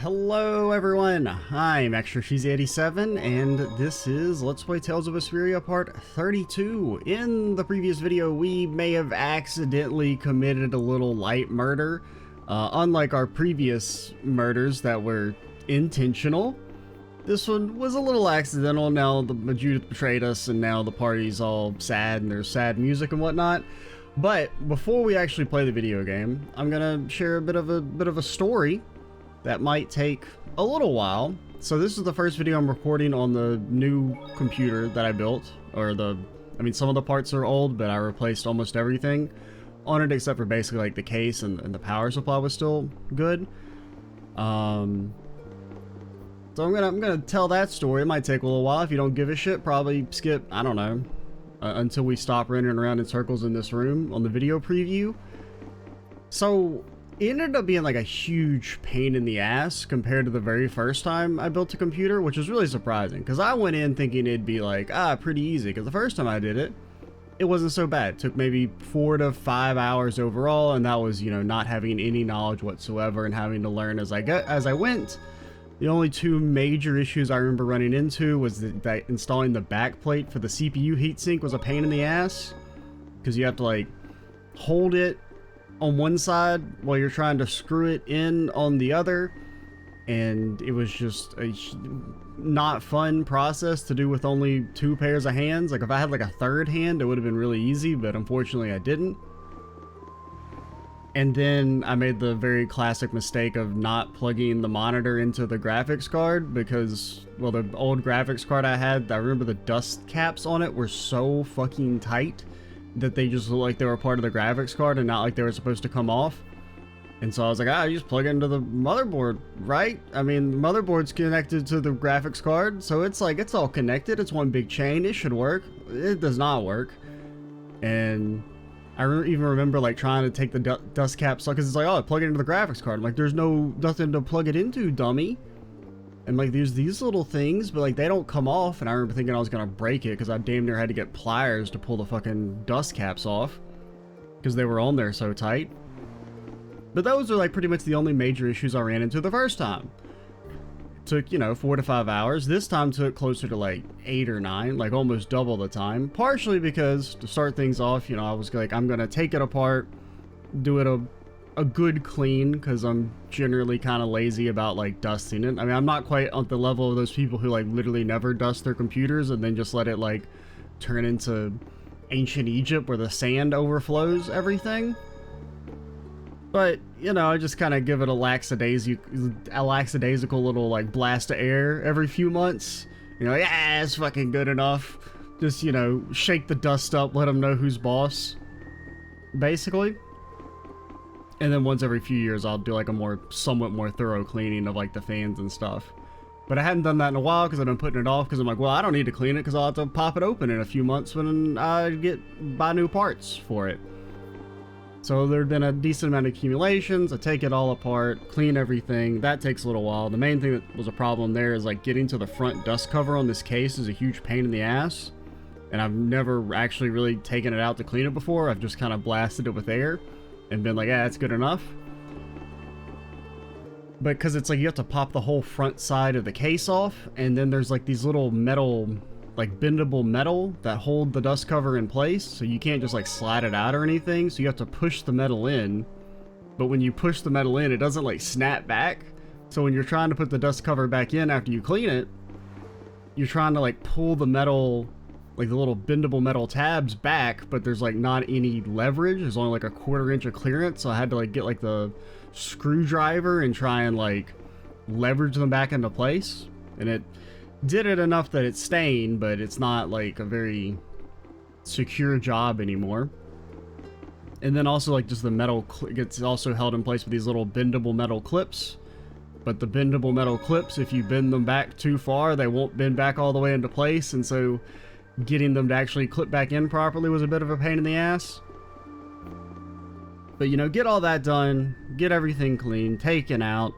Hello everyone, I'm ExtraCheesy87 and this is Let's Play Tales of Vesperia Part 32. In the previous video we may have accidentally committed a little light murder. Unlike our previous murders that were intentional, this one was a little accidental. Now the Judith betrayed us and now the party's all sad and there's sad music and whatnot. But before we actually play the video game, I'm gonna share a bit of a story that might take a little while. So this is the first video I'm recording on the new computer that I built, some of the parts are old, but I replaced almost everything on it except for basically like the case and the power supply was still good. So I'm gonna tell that story. It might take a little while. If you don't give a shit, probably skip, I don't know, until we stop running around in circles in this room on the video preview. So it ended up being like a huge pain in the ass compared to the very first time I built a computer, which was really surprising because I went in thinking it'd be like, pretty easy, because the first time I did it, it wasn't so bad. It took maybe 4 to 5 hours overall, and that was, not having any knowledge whatsoever and having to learn as I went. The only two major issues I remember running into was that installing the backplate for the CPU heatsink was a pain in the ass because you have to like hold it on one side while you're trying to screw it in on the other, and it was just a not fun process to do with only 2 pairs of hands. Like if I had like a third hand it would have been really easy, but unfortunately I didn't. And then I made the very classic mistake of not plugging the monitor into the graphics card because, well, the old graphics card I had, I remember the dust caps on it were so fucking tight that they just looked like they were part of the graphics card and not like they were supposed to come off. And so I was like, you just plug it into the motherboard, right? I mean, the motherboard's connected to the graphics card, so it's like, it's all connected. It's one big chain. It should work. It does not work. And I even remember like trying to take the dust caps off because it's like, plug it into the graphics card. I'm like, there's nothing to plug it into, dummy. And like there's these little things, but like they don't come off, and I remember thinking I was gonna break it because I damn near had to get pliers to pull the fucking dust caps off because they were on there so tight. But those are like pretty much the only major issues I ran into the first time. It took, 4 to 5 hours. This time took closer to like 8 or 9, like almost double the time. Partially because to start things off, I was like, I'm gonna take it apart, do it a good clean, because I'm generally kind of lazy about like dusting it. I mean, I'm not quite on the level of those people who like literally never dust their computers and then just let it like turn into ancient Egypt where the sand overflows everything. But, I just kind of give it a lackadaisical little like blast of air every few months. It's fucking good enough. Just, shake the dust up, let them know who's boss, basically. And then once every few years I'll do like a somewhat more thorough cleaning of like the fans and stuff. But I hadn't done that in a while because I've been putting it off because I'm like, well, I don't need to clean it because I'll have to pop it open in a few months when I buy new parts for it. So there'd been a decent amount of accumulations. I take it all apart, clean everything. That takes a little while. The main thing that was a problem there is like getting to the front dust cover on this case is a huge pain in the ass. And I've never actually really taken it out to clean it before. I've just kind of blasted it with air and been like, that's good enough. But because it's like you have to pop the whole front side of the case off, and then there's like these little metal, like bendable metal that hold the dust cover in place, so you can't just like slide it out or anything, so you have to push the metal in. But when you push the metal in, it doesn't like snap back, so when you're trying to put the dust cover back in after you clean it, you're trying to like pull the metal, like the little bendable metal tabs back, but there's like not any leverage. There's only like a 1/4 inch of clearance, so I had to like get like the screwdriver and try and like leverage them back into place, and it did it enough that it's staying, but it's not like a very secure job anymore. And then also like just the metal gets also held in place with these little bendable metal clips, but the bendable metal clips, if you bend them back too far, they won't bend back all the way into place, and so getting them to actually clip back in properly was a bit of a pain in the ass. But get all that done, get everything clean, taken out,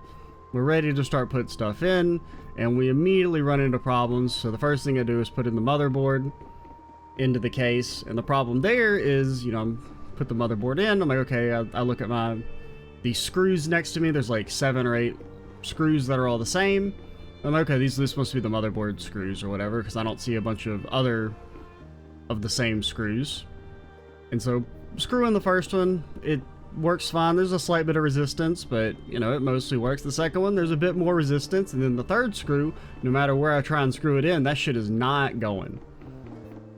we're ready to start putting stuff in, and we immediately run into problems. So the first thing I do is put in the motherboard into the case, and the problem there is, put the motherboard in, I'm like, okay, I look at these screws next to me, there's like 7 or 8 screws that are all the same. I'm like, okay, this must be the motherboard screws or whatever, because I don't see a bunch of other of the same screws. And so screw in the first one, it works fine. There's a slight bit of resistance, but you know, it mostly works. The second one, there's a bit more resistance, and then the third screw, no matter where I try and screw it in, that shit is not going.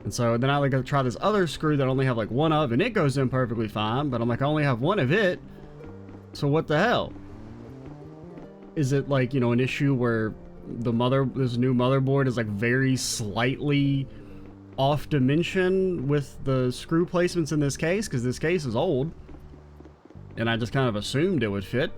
And so then I like to try this other screw that I only have like one of, and it goes in perfectly fine, but I'm like, I only have one of it, so what the hell? Is it like, you know, an issue where this new motherboard is like very slightly off dimension with the screw placements in this case, because this case is old and I just kind of assumed it would fit,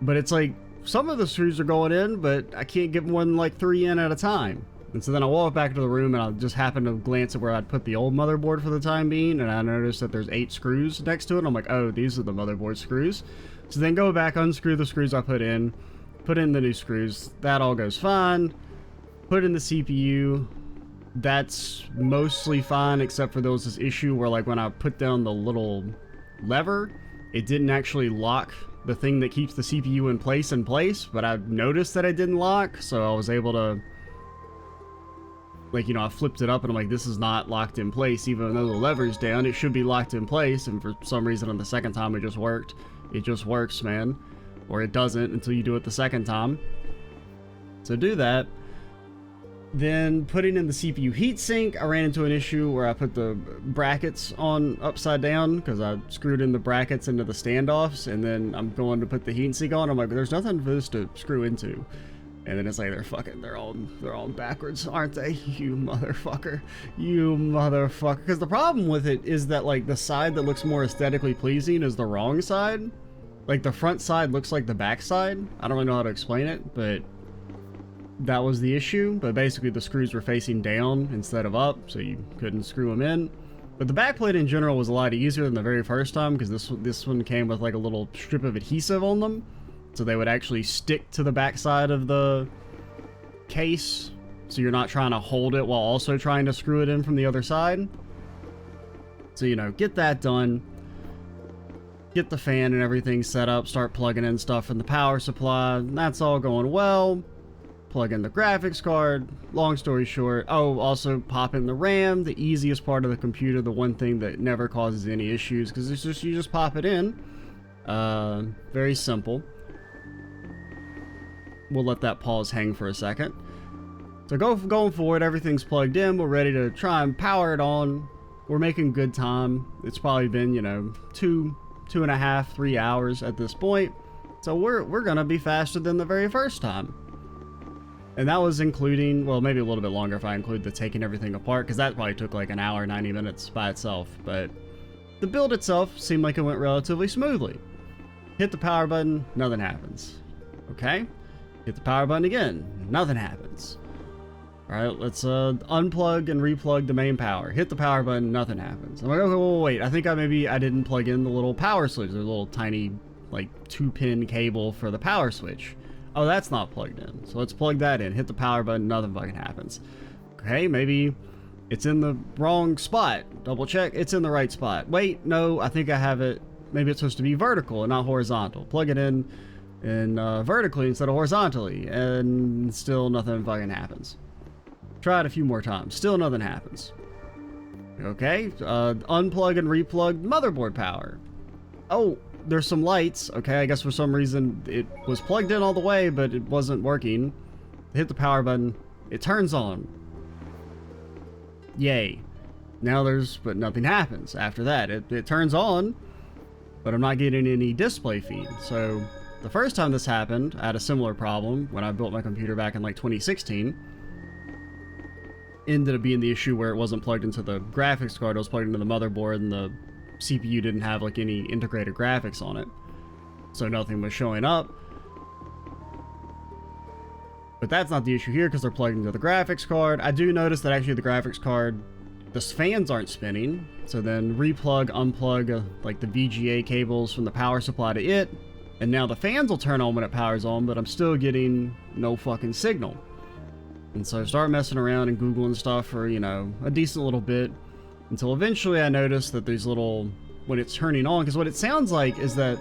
but it's like some of the screws are going in, but I can't get more than like 3 in at a time. And so then I walk back to the room and I just happen to glance at where I'd put the old motherboard for the time being, and I noticed that there's 8 screws next to it. I'm like, oh, these are the motherboard screws. So then go back, unscrew the screws I put in the new screws, that all goes fine. Put in the CPU, that's mostly fine, except for there was this issue where like when I put down the little lever, it didn't actually lock the thing that keeps the CPU in place, but I noticed that it didn't lock, so I was able to, like, you know, I flipped it up and I'm like, this is not locked in place, even though the lever's down, it should be locked in place, and for some reason on the second time it just worked. It just works, man. Or it doesn't until you do it the second time. So do that. Then putting in the CPU heatsink, I ran into an issue where I put the brackets on upside down because I screwed in the brackets into the standoffs, and then I'm going to put the heatsink on. I'm like, there's nothing for this to screw into. And then it's like, they're all backwards, aren't they? You motherfucker. You motherfucker. Because the problem with it is that like the side that looks more aesthetically pleasing is the wrong side. Like the front side looks like the back side. I don't really know how to explain it, but that was the issue. But basically the screws were facing down instead of up, so you couldn't screw them in. But the backplate in general was a lot easier than the very first time, because this one came with like a little strip of adhesive on them, so they would actually stick to the back side of the case, so you're not trying to hold it while also trying to screw it in from the other side. So, you know, get that done. Get the fan and everything set up, start plugging in stuff from the power supply. That's all going well. Plug in the graphics card. Long story short, oh, also pop in the RAM, the easiest part of the computer, the one thing that never causes any issues, because it's just, you just pop it in. Very simple. We'll let that pause hang for a second. So going forward, everything's plugged in. We're ready to try and power it on. We're making good time. It's probably been, you know, 2.5, 3 hours at this point. So we're gonna be faster than the very first time. And that was including, well, maybe a little bit longer if I include the taking everything apart, because that probably took like an hour, 90 minutes by itself. But the build itself seemed like it went relatively smoothly. Hit the power button, nothing happens. Okay, hit the power button again, nothing happens. All right, let's unplug and replug the main power. Hit the power button, nothing happens. I'm like, okay, well, wait, I think I didn't plug in the little power switch, the little tiny like 2-pin cable for the power switch. Oh, that's not plugged in. So let's plug that in. Hit the power button, nothing fucking happens. Okay, maybe it's in the wrong spot. Double check, it's in the right spot. Wait, no, I think I have it. Maybe it's supposed to be vertical and not horizontal. Plug it in vertically instead of horizontally, and still nothing fucking happens. Try it a few more times. Still nothing happens. Okay, unplug and replug motherboard power. Oh, there's some lights. Okay, I guess for some reason it was plugged in all the way, but it wasn't working. Hit the power button. It turns on. Yay. Now but nothing happens after that. It turns on, but I'm not getting any display feed. So the first time this happened, I had a similar problem when I built my computer back in like 2016. Ended up being the issue where it wasn't plugged into the graphics card, it was plugged into the motherboard, and the CPU didn't have like any integrated graphics on it, so nothing was showing up. But that's not the issue here, because they're plugged into the graphics card. I do notice that actually the graphics card, the fans aren't spinning, so then replug, unplug like the VGA cables from the power supply to it, and now the fans will turn on when it powers on, but I'm still getting no fucking signal. And so I start messing around and Googling stuff for, you know, a decent little bit, until eventually I noticed that these little, when it's turning on, because what it sounds like is that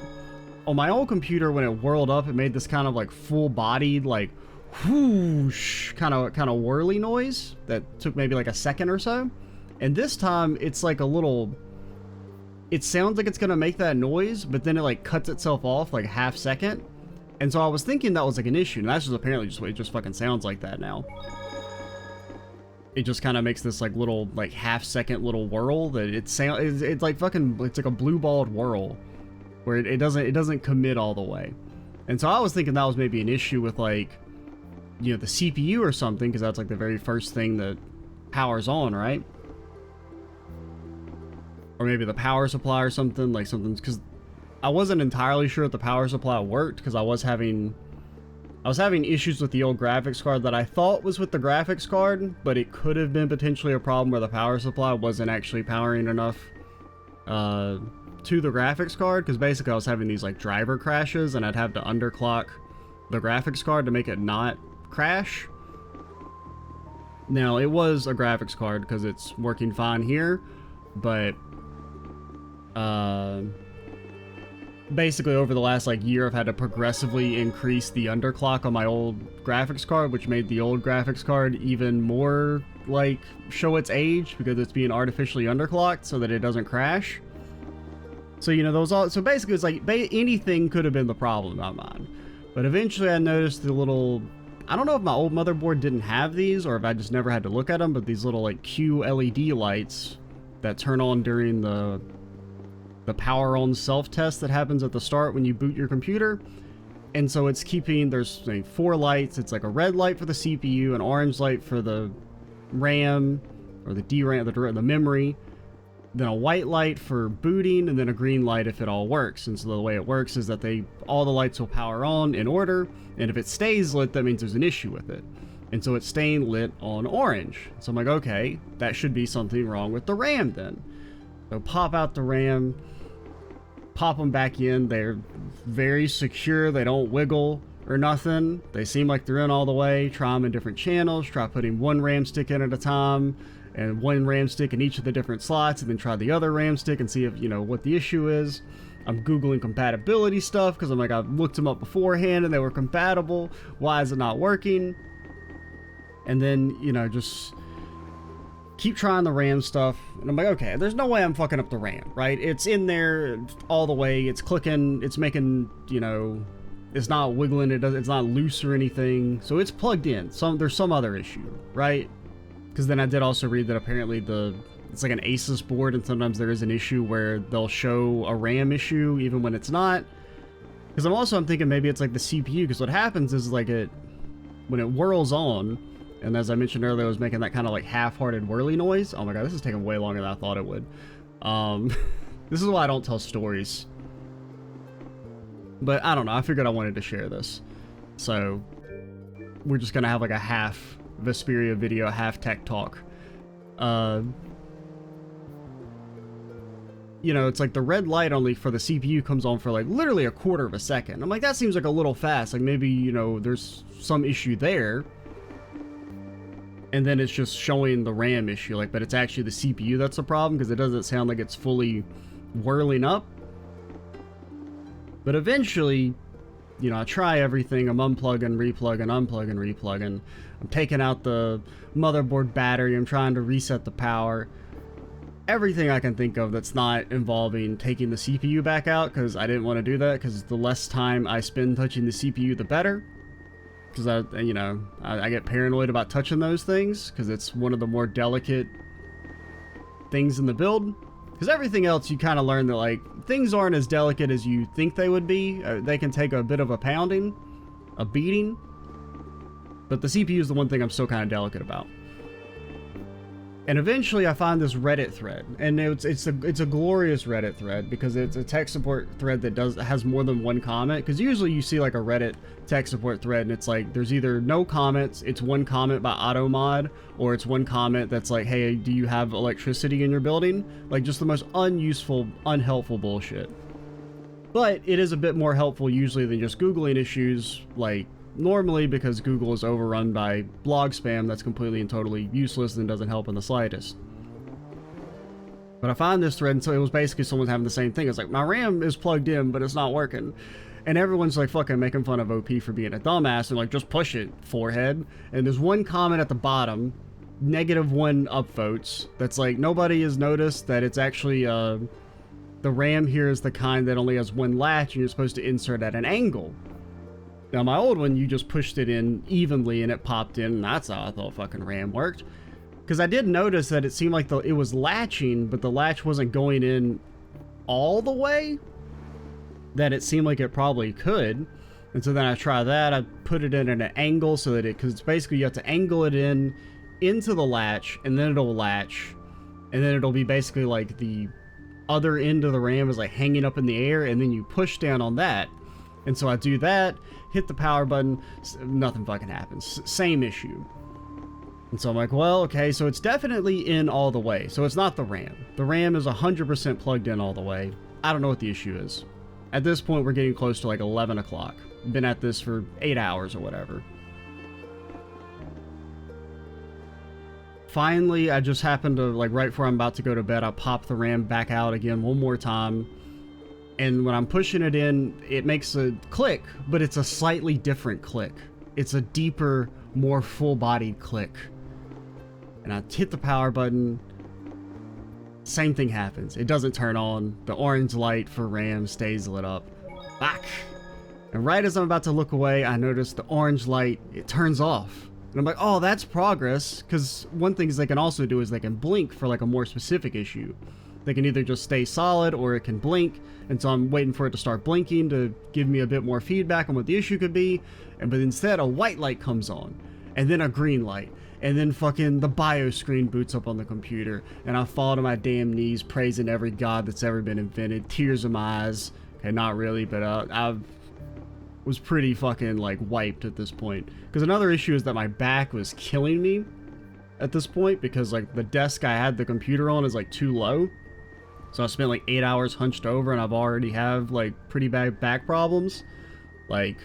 on my old computer, when it whirled up, it made this kind of like full-bodied, like whoosh, kind of whirly noise that took maybe like a second or so. And this time, it's like a little. It sounds like it's gonna make that noise, but then it like cuts itself off like a half second. And so I was thinking that was like an issue, and that's just apparently just what it just fucking sounds like that now. It just kind of makes this like little like half second little whirl that it's like fucking, it's like a blue balled whirl where it doesn't commit all the way. And so I was thinking that was maybe an issue with like, you know, the CPU or something, because that's like the very first thing that powers on, right? Or maybe the power supply or something, like something's, because I wasn't entirely sure if the power supply worked, because I was having issues with the old graphics card that I thought was with the graphics card, but it could have been potentially a problem where the power supply wasn't actually powering enough to the graphics card, because basically I was having these like driver crashes and I'd have to underclock the graphics card to make it not crash. Now, it was a graphics card because it's working fine here, but basically over the last like year I've had to progressively increase the underclock on my old graphics card, which made the old graphics card even more like show its age because it's being artificially underclocked so that it doesn't crash. So, you know, so basically it's like anything could have been the problem, not mine. But eventually I noticed the little, I don't know if my old motherboard didn't have these or if I just never had to look at them, but these little like Q LED lights that turn on during the power on self-test that happens at the start when you boot your computer. And so it's keeping, there's like 4 lights. It's like a red light for the CPU, an orange light for the RAM or the DRAM, the memory, then a white light for booting, and then a green light if it all works. And so the way it works is that all the lights will power on in order, and if it stays lit, that means there's an issue with it. And so it's staying lit on orange. So I'm like, okay, that should be something wrong with the RAM then. So pop out the RAM, pop them back in. They're very secure. They don't wiggle or nothing. They seem like they're in all the way. Try them in different channels. Try putting one RAM stick in at a time and one RAM stick in each of the different slots, and then try the other RAM stick and see if, you know, what the issue is. I'm Googling compatibility stuff because I'm like, I've looked them up beforehand and they were compatible. Why is it not working? And then, you know, just keep trying the RAM stuff, and I'm like, okay, there's no way I'm fucking up the RAM, right? It's in there all the way, it's clicking, it's making, you know, it's not wiggling, it's not loose or anything, so it's plugged in. There's some other issue, right? Because then I did also read that apparently it's like an Asus board, and sometimes there is an issue where they'll show a RAM issue even when it's not. Because I'm thinking maybe it's like the CPU, because what happens is like when it whirls on, and as I mentioned earlier, it was making that kind of like half-hearted whirly noise. Oh my god, this is taking way longer than I thought it would. This is why I don't tell stories. But I don't know, I figured I wanted to share this. So we're just gonna have like a half Vesperia video, half tech talk. You know, it's like the red light only for the CPU comes on for like literally a quarter of a second. I'm like, that seems like a little fast. Like maybe, you know, there's some issue there. And then it's just showing the RAM issue, like, but it's actually the CPU that's the problem because it doesn't sound like it's fully whirling up. But eventually, you know, I try everything. I'm unplugging, replugging, unplugging, replugging. I'm taking out the motherboard battery. I'm trying to reset the power. Everything I can think of that's not involving taking the CPU back out, because I didn't want to do that, because the less time I spend touching the CPU, the better. Because I get paranoid about touching those things, because it's one of the more delicate things in the build. Because everything else, you kind of learn that, like, things aren't as delicate as you think they would be. They can take a bit of a pounding, a beating. But the CPU is the one thing I'm still kind of delicate about. And eventually I find this Reddit thread, and it's a glorious Reddit thread, because it's a tech support thread that has more than one comment. Because usually you see like a Reddit tech support thread and it's like there's either no comments, it's one comment by AutoMod, or it's one comment that's like, hey, do you have electricity in your building? Like just the most unuseful, unhelpful bullshit. But it is a bit more helpful usually than just Googling issues, like normally, because Google is overrun by blog spam that's completely and totally useless and doesn't help in the slightest. But I found this thread, and so it was basically someone having the same thing. It's like, my RAM is plugged in, but it's not working. And everyone's like fucking making fun of OP for being a dumbass and like, just push it, forehead. And there's one comment at the bottom, -1 upvotes, that's like, nobody has noticed that it's actually, the RAM here is the kind that only has one latch and you're supposed to insert at an angle. Now my old one, you just pushed it in evenly and it popped in, and that's how I thought fucking RAM worked. Because I did notice that it seemed like it was latching, but the latch wasn't going in all the way that it seemed like it probably could. And so then I tried that. I put it in at an angle so that because it's basically you have to angle it into the latch, and then it'll latch, and then it'll be basically like the other end of the RAM is like hanging up in the air, and then you push down on that. And so I do that, hit the power button, nothing fucking happens. Same issue. And so I'm like, well, okay, so it's definitely in all the way. So it's not the RAM. The RAM is 100% plugged in all the way. I don't know what the issue is. At this point, we're getting close to like 11 o'clock. Been at this for 8 hours or whatever. Finally, I just happened to, like right before I'm about to go to bed, I pop the RAM back out again one more time. And when I'm pushing it in, it makes a click, but it's a slightly different click. It's a deeper, more full-bodied click. And I hit the power button, same thing happens. It doesn't turn on. The orange light for RAM stays lit up. Back. And right as I'm about to look away, I notice the orange light, it turns off. And I'm like, oh, that's progress. Because one thing they can also do is they can blink for like a more specific issue. They can either just stay solid or it can blink. And so I'm waiting for it to start blinking to give me a bit more feedback on what the issue could be. But instead a white light comes on, and then a green light. And then fucking the BIOS screen boots up on the computer. And I fall to my damn knees praising every god that's ever been invented. Tears in my eyes. Okay, not really, but I was pretty fucking like wiped at this point. Because another issue is that my back was killing me at this point. Because like the desk I had the computer on is like too low. So I spent like 8 hours hunched over, and I've already have like pretty bad back problems. Like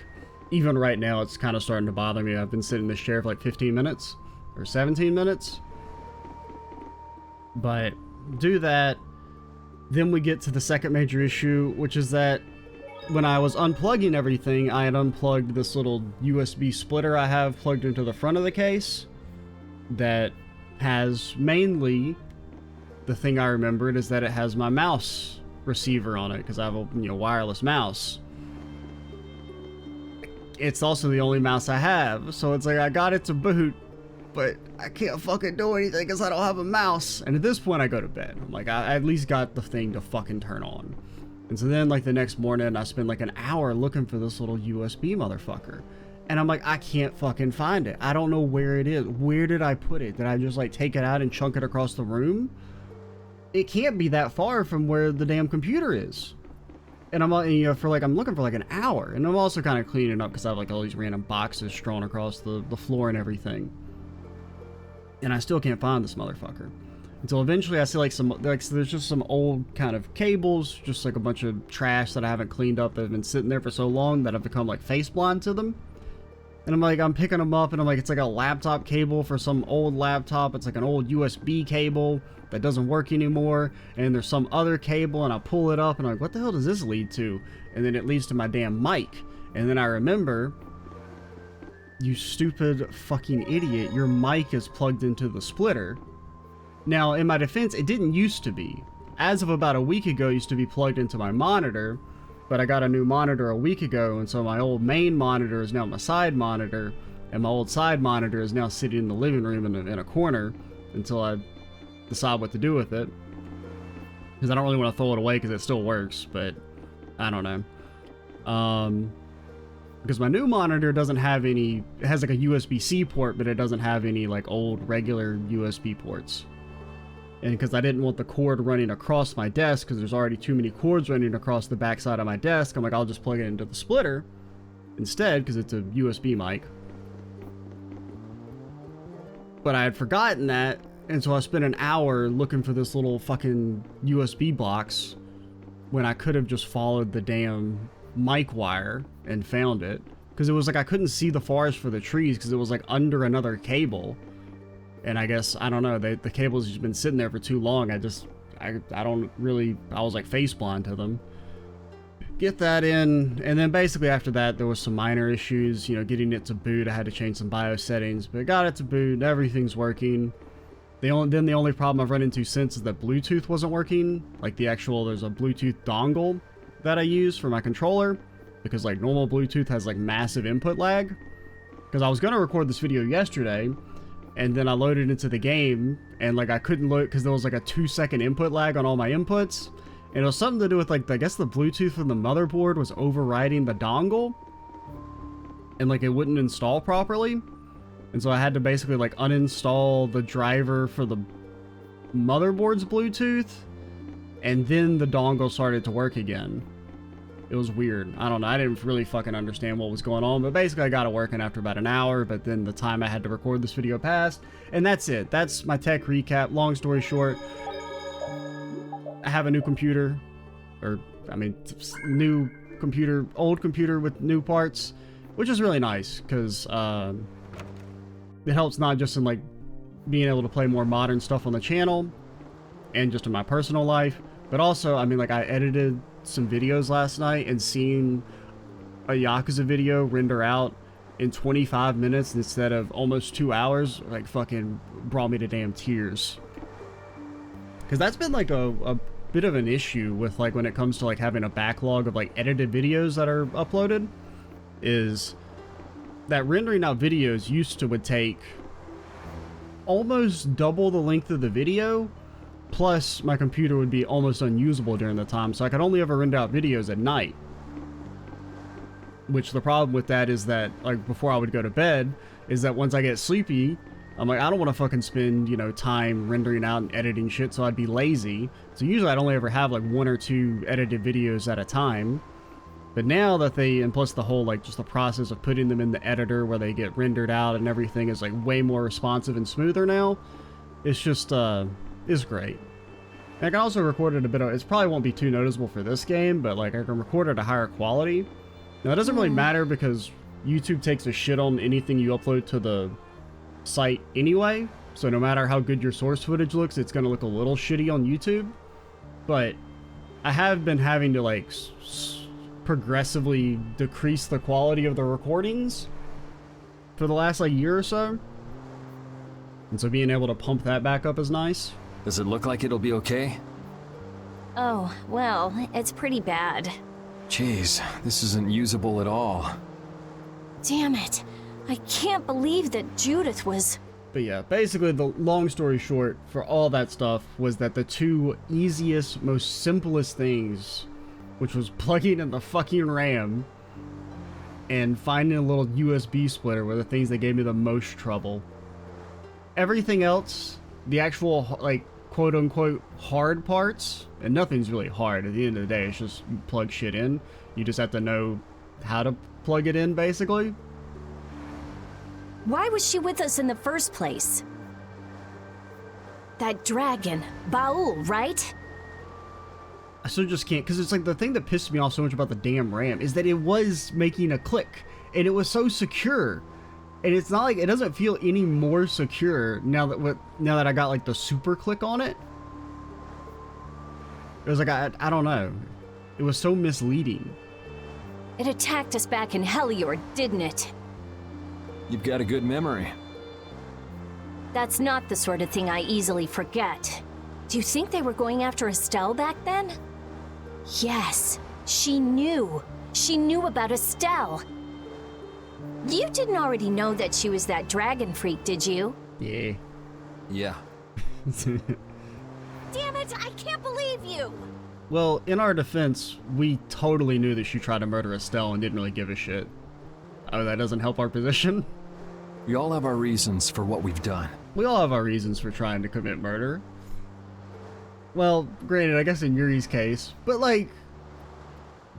even right now it's kind of starting to bother me. I've been sitting in this chair for like 15 minutes. Or 17 minutes. But do that. Then we get to the second major issue, which is that when I was unplugging everything, I had unplugged this little USB splitter I have plugged into the front of the case that has mainly, the thing I remembered is that it has my mouse receiver on it because I have a wireless mouse. It's also the only mouse I have, so it's like I got it to boot, but I can't fucking do anything because I don't have a mouse. And at this point I go to bed. I'm like, I at least got the thing to fucking turn on. And so then like the next morning I spend like an hour looking for this little USB motherfucker. And I'm like, I can't fucking find it. I don't know where it is. Where did I put it? Did I just like take it out and chunk it across the room? It can't be that far from where the damn computer is. And I'm I'm looking for like an hour. And I'm also kind of cleaning up because I have like all these random boxes strewn across the floor and everything. And I still can't find this motherfucker. Until eventually I see like there's just some old kind of cables, just like a bunch of trash that I haven't cleaned up that have been sitting there for so long that I've become like face blind to them. And I'm picking them up and I'm like, it's like a laptop cable for some old laptop. It's like an old USB cable that doesn't work anymore. And there's some other cable and I pull it up and I'm like, what the hell does this lead to? And then it leads to my damn mic. And then I remember, you stupid fucking idiot, your mic is plugged into the splitter. Now, in my defense, it didn't used to be. As of about a week ago, it used to be plugged into my monitor, but I got a new monitor a week ago, and so my old main monitor is now my side monitor, and my old side monitor is now sitting in the living room in a corner until I decide what to do with it. Because I don't really want to throw it away because it still works, but I don't know. Because my new monitor doesn't have any, it has like a USB-C port, but it doesn't have any like old regular USB ports. And because I didn't want the cord running across my desk, because there's already too many cords running across the backside of my desk, I'm like, I'll just plug it into the splitter instead, because it's a USB mic. But I had forgotten that, and so I spent an hour looking for this little fucking USB box when I could have just followed the damn mic wire and found it. Because it was like I couldn't see the forest for the trees because it was like under another cable. And I guess, I don't know, the cable's just been sitting there for too long. I don't really, I was like face blind to them. Get that in, and then basically after that there was some minor issues, you know, getting it to boot. I had to change some BIOS settings, but got it to boot, everything's working. The only problem I've run into since is that Bluetooth wasn't working. Like there's a Bluetooth dongle that I use for my controller, because like normal Bluetooth has like massive input lag. Because I was going to record this video yesterday, and then I loaded into the game, and like I couldn't load because there was like a 2-second input lag on all my inputs. And it was something to do with like, I guess the Bluetooth from the motherboard was overriding the dongle, and like it wouldn't install properly. And so I had to basically like uninstall the driver for the motherboard's Bluetooth, and then the dongle started to work again. It was weird. I don't know. I didn't really fucking understand what was going on, but basically I got it working after about an hour, but then the time I had to record this video passed, and that's it. That's my tech recap. Long story short, I have a new computer, or I mean, new computer, old computer with new parts, which is really nice, because it helps not just in like being able to play more modern stuff on the channel and just in my personal life, but also, I mean, like I edited some videos last night, and seeing a Yakuza video render out in 25 minutes instead of almost 2 hours, like fucking brought me to damn tears. Because that's been like a bit of an issue with like when it comes to like having a backlog of like edited videos that are uploaded, is that rendering out videos would take almost double the length of the video, plus my computer would be almost unusable during the time, so I could only ever render out videos at night. Which the problem with that is that, like, before I would go to bed, is that once I get sleepy, I'm like, I don't want to fucking spend, you know, time rendering out and editing shit, so I'd be lazy. So usually I'd only ever have like 1 or 2 edited videos at a time. But now that and plus the whole, like, just the process of putting them in the editor where they get rendered out and everything is like way more responsive and smoother now, it's just, is great. And I can also record it a bit of, it probably won't be too noticeable for this game, but like I can record at a higher quality. Now it doesn't really matter because YouTube takes a shit on anything you upload to the site anyway, so no matter how good your source footage looks, it's gonna look a little shitty on YouTube. But I have been having to like progressively decrease the quality of the recordings for the last like year or so, and so being able to pump that back up is nice. Does it look like it'll be okay? Oh, well, it's pretty bad. Jeez, this isn't usable at all. Damn it. I can't believe that Judith was... But yeah, basically the long story short for all that stuff was that the two easiest, most simplest things, which was plugging in the fucking RAM and finding a little USB splitter, were the things that gave me the most trouble. Everything else, the actual, like, quote-unquote hard parts, and nothing's really hard at the end of the day, it's just you plug shit in. You just have to know how to plug it in, basically. Why was she with us in the first place? That dragon, Baul, right? I still just can't, because it's like the thing that pissed me off so much about the damn RAM is that it was making a click, and it was so secure. And it's not like, it doesn't feel any more secure now that I got like the super click on it. It was like, I don't know. It was so misleading. It attacked us back in Heliord, didn't it? You've got a good memory. That's not the sort of thing I easily forget. Do you think they were going after Estelle back then? Yes, she knew. She knew about Estelle. You didn't already know that she was that dragon freak, did you? Yeah. Yeah. Damn it, I can't believe you! Well, in our defense, we totally knew that she tried to murder Estelle and didn't really give a shit. Oh, that doesn't help our position? We all have our reasons for what we've done. We all have our reasons for trying to commit murder. Well, granted, I guess in Yuri's case, but like,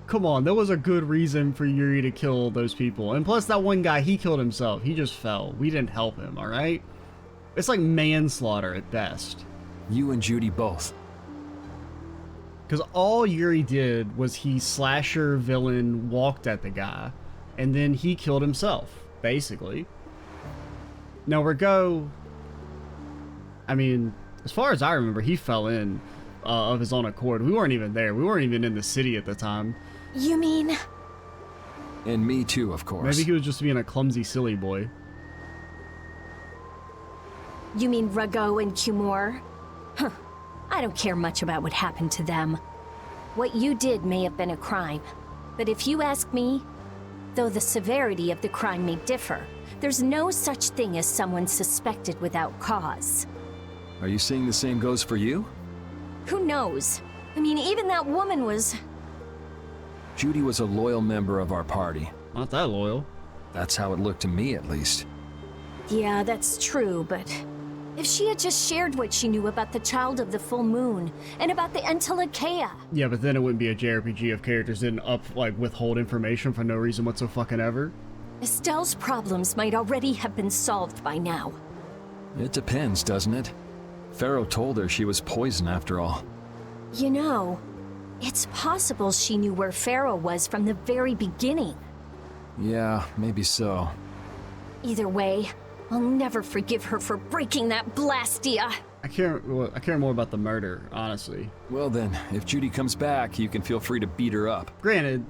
come on, there was a good reason for Yuri to kill those people. And plus that one guy, he killed himself. He just fell. We didn't help him, alright? It's like manslaughter at best. You and Judy both. Because all Yuri did was he slasher villain walked at the guy, and then he killed himself, basically. Now Rigo, I mean, as far as I remember, he fell in. of his own accord. We weren't even there. We weren't even in the city at the time. You mean... And me too, of course. Maybe he was just being a clumsy, silly boy. You mean Rago and Cumor? Huh. I don't care much about what happened to them. What you did may have been a crime. But if you ask me, though the severity of the crime may differ, there's no such thing as someone suspected without cause. Are you saying the same goes for you? Who knows? I mean, even that woman was... Judy was a loyal member of our party. Not that loyal. That's how it looked to me, at least. Yeah, that's true, but... if she had just shared what she knew about the Child of the Full Moon, and about the Entelekea... Yeah, but then it wouldn't be a JRPG if characters didn't withhold information for no reason whatsoever. Estelle's problems might already have been solved by now. It depends, doesn't it? Pharaoh told her she was poison after all. You know, it's possible she knew where Pharaoh was from the very beginning. Yeah, maybe so. Either way, I'll never forgive her for breaking that Blastia. I care more about the murder, honestly. Well then, if Judy comes back, you can feel free to beat her up. Granted,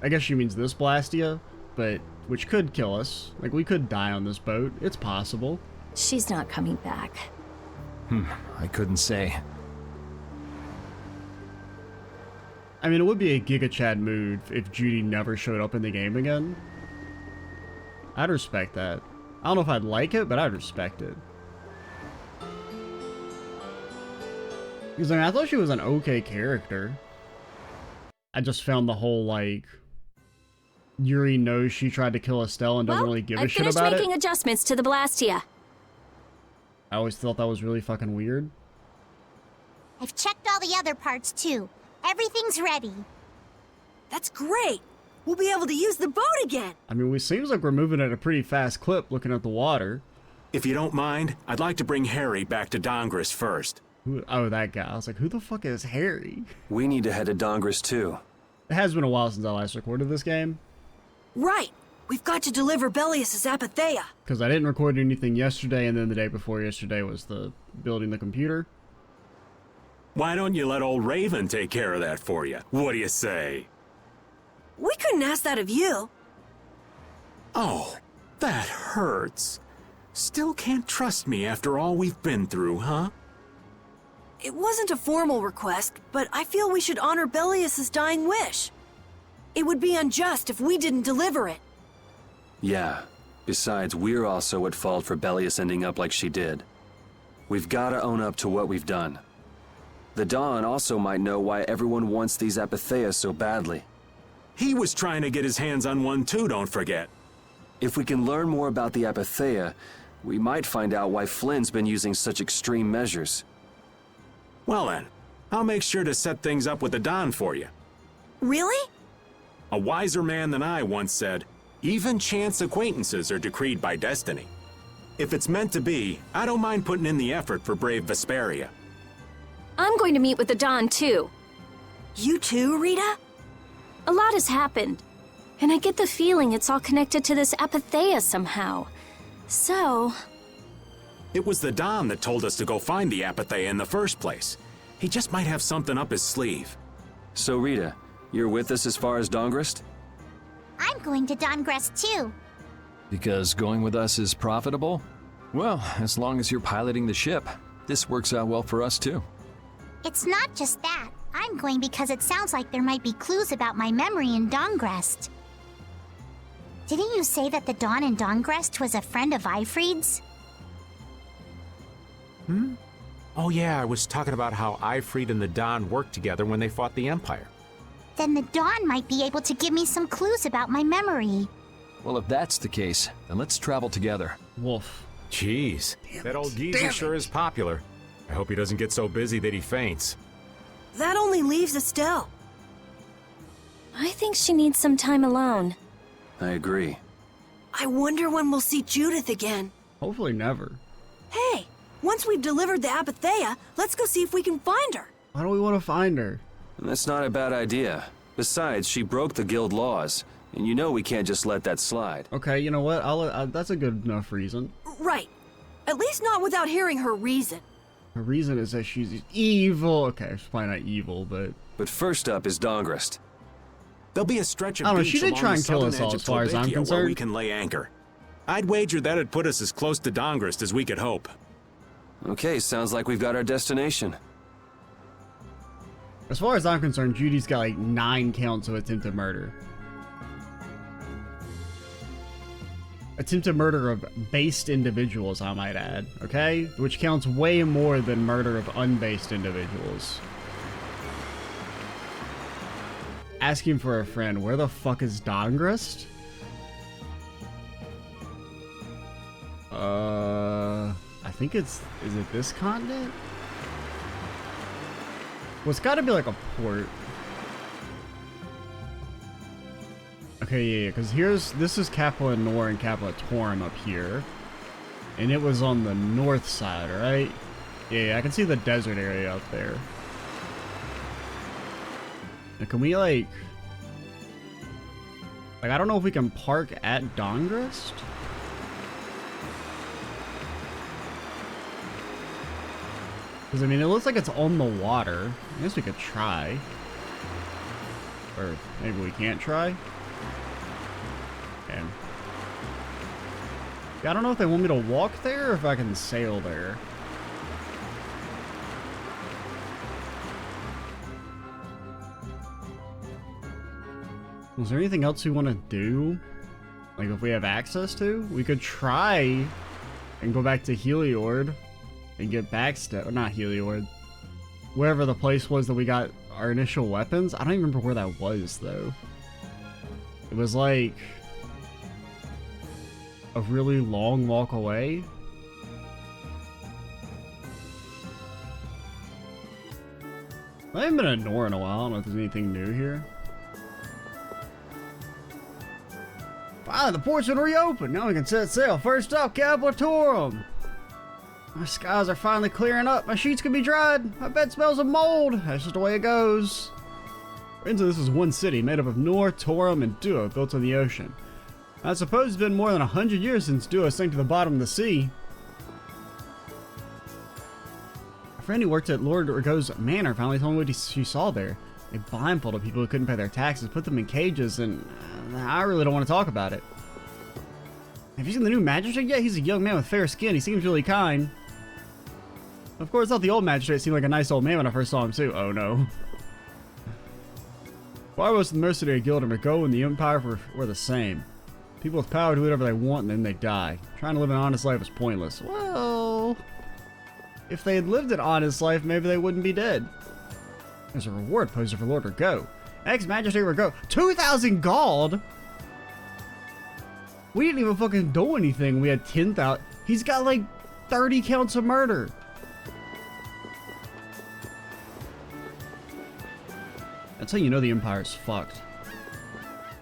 I guess she means this Blastia, but which could kill us. Like, we could die on this boat. It's possible. She's not coming back. I couldn't say. I mean, it would be a Giga Chad move if Judy never showed up in the game again. I'd respect that. I don't know if I'd like it, but I'd respect it. Because I thought she was an okay character. I just found the whole, like, Yuri knows she tried to kill Estelle and doesn't really give a shit about it. I finished making adjustments to the Blastia. I always thought that was really fucking weird. I've checked all the other parts too. Everything's ready. That's great! We'll be able to use the boat again! I mean, it seems like we're moving at a pretty fast clip looking at the water. If you don't mind, I'd like to bring Harry back to Dongris first. Oh, that guy. I was like, who the fuck is Harry? We need to head to Dongris too. It has been a while since I last recorded this game. Right! We've got to deliver Bellius' Apatheia! Because I didn't record anything yesterday, and then the day before yesterday was the building the computer. Why don't you let old Raven take care of that for you? What do you say? We couldn't ask that of you. Oh, that hurts. Still can't trust me after all we've been through, huh? It wasn't a formal request, but I feel we should honor Bellius' dying wish. It would be unjust if we didn't deliver it. Yeah. Besides, we're also at fault for Bellius ending up like she did. We've gotta own up to what we've done. The Dawn also might know why everyone wants these Apatheia so badly. He was trying to get his hands on one too, don't forget. If we can learn more about the Apatheia, we might find out why Flynn's been using such extreme measures. Well then, I'll make sure to set things up with the Dawn for you. Really? A wiser man than I once said, even chance acquaintances are decreed by destiny. If it's meant to be, I don't mind putting in the effort for brave Vesperia. I'm going to meet with the Dawn, too. You too, Rita? A lot has happened, and I get the feeling it's all connected to this Apatheia somehow. So... It was the Dawn that told us to go find the Apatheia in the first place. He just might have something up his sleeve. So Rita, you're with us as far as Dongrist? I'm going to Dongres too. Because going with us is profitable? Well, as long as you're piloting the ship, this works out well for us too. It's not just that. I'm going because it sounds like there might be clues about my memory in Dongrest. Didn't you say that the Dawn in Dongrest was a friend of Eifried's? Oh yeah, I was talking about how Eifried and the Dawn worked together when they fought the Empire. Then the Dawn might be able to give me some clues about my memory. Well, if that's the case, then let's travel together. Wolf. Jeez, that old geezer sure is popular. I hope he doesn't get so busy that he faints. That only leaves Estelle. I think she needs some time alone. I agree. I wonder when we'll see Judith again. Hopefully never. Hey, once we've delivered the Apatheia, let's go see if we can find her. Why do we want to find her? That's not a bad idea. Besides, she broke the guild laws, and you know we can't just let that slide. Okay, you know what? That's a good enough reason. Right. At least not without hearing her reason. Her reason is that she's evil. Okay, she's probably not evil, but... But first up is Dongrest. There'll be a stretch of I don't know, beach she did along try the and kill southern us all edge as of far as I'm Tolbikia where concerned. we can lay anchor. I'd wager that'd put us as close to Dongrest as we could hope. Okay, sounds like we've got our destination. As far as I'm concerned, Judy's got like 9 counts of attempted murder. Attempted murder of based individuals, I might add, okay? Which counts way more than murder of unbased individuals. Asking for a friend, where the fuck is Dongrest? I think is it this continent? Well, it's gotta be like a port. Okay, yeah, because this is Capua Nor and Capua Torum up here. And it was on the north side, right? Yeah, I can see the desert area up there. Now, can we like, I don't know if we can park at Dongrest? Because, I mean, it looks like it's on the water. I guess we could try. Or maybe we can't try. Okay. Yeah, I don't know if they want me to walk there or if I can sail there. Is there anything else we want to do? Like, if we have access to? We could try and go back to Heliord and get backstep, or not Heliord, wherever the place was that we got our initial weapons. I don't even remember where that was, though. It was like a really long walk away. I haven't been at Nor in a while. I don't know if there's anything new here. Finally, the port's been reopened. Now we can set sail. First up, Capua Torum. My skies are finally clearing up. My sheets can be dried. My bed smells of mold. That's just the way it goes. Friends, this is one city made up of Nor, Torum, and Duo, built on the ocean. I suppose it's been more than 100 years since Duo sank to the bottom of the sea. A friend who worked at Lord Rigaud's manor finally told me what she saw there. They blindfolded people who couldn't pay their taxes, put them in cages, and I really don't want to talk about it. Have you seen the new magistrate yet? He's a young man with fair skin. He seems really kind. Of course, I thought the old magistrate seemed like a nice old man when I first saw him too. Oh no. Why was the mercenary guild and Rigaud and the Empire were the same? People with power do whatever they want and then they die. Trying to live an honest life is pointless. Well, if they had lived an honest life, maybe they wouldn't be dead. There's a reward posted for Lord Rigaud. Ex-Magistrate Rigaud. 2,000 gold? We didn't even fucking do anything. We had 10,000. He's got like 30 counts of murder. That's how you know the Empire's fucked.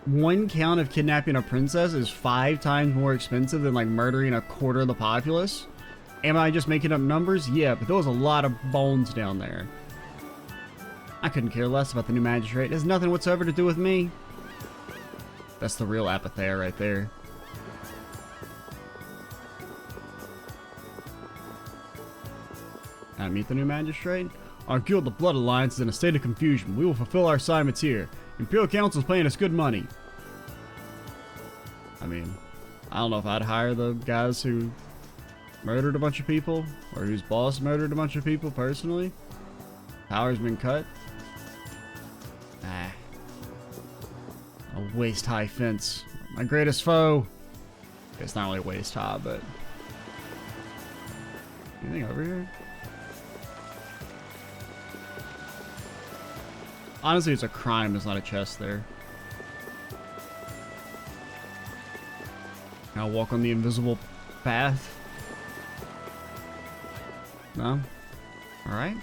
1 count of kidnapping a princess is 5 times more expensive than like murdering a quarter of the populace. Am I just making up numbers? Yeah, but there was a lot of bones down there. I couldn't care less about the new magistrate. It has nothing whatsoever to do with me. That's the real Apathea right there. Can I meet the new magistrate? Our guild, the Blood Alliance, is in a state of confusion. We will fulfill our assignments here. Imperial Council is paying us good money. I mean, I don't know if I'd hire the guys who murdered a bunch of people, or whose boss murdered a bunch of people personally. Power's been cut. A waist-high fence. My greatest foe. It's not really waist-high, but... Anything over here? Honestly, it's a crime there's not a chest there. Can I walk on the invisible path? No? Alright.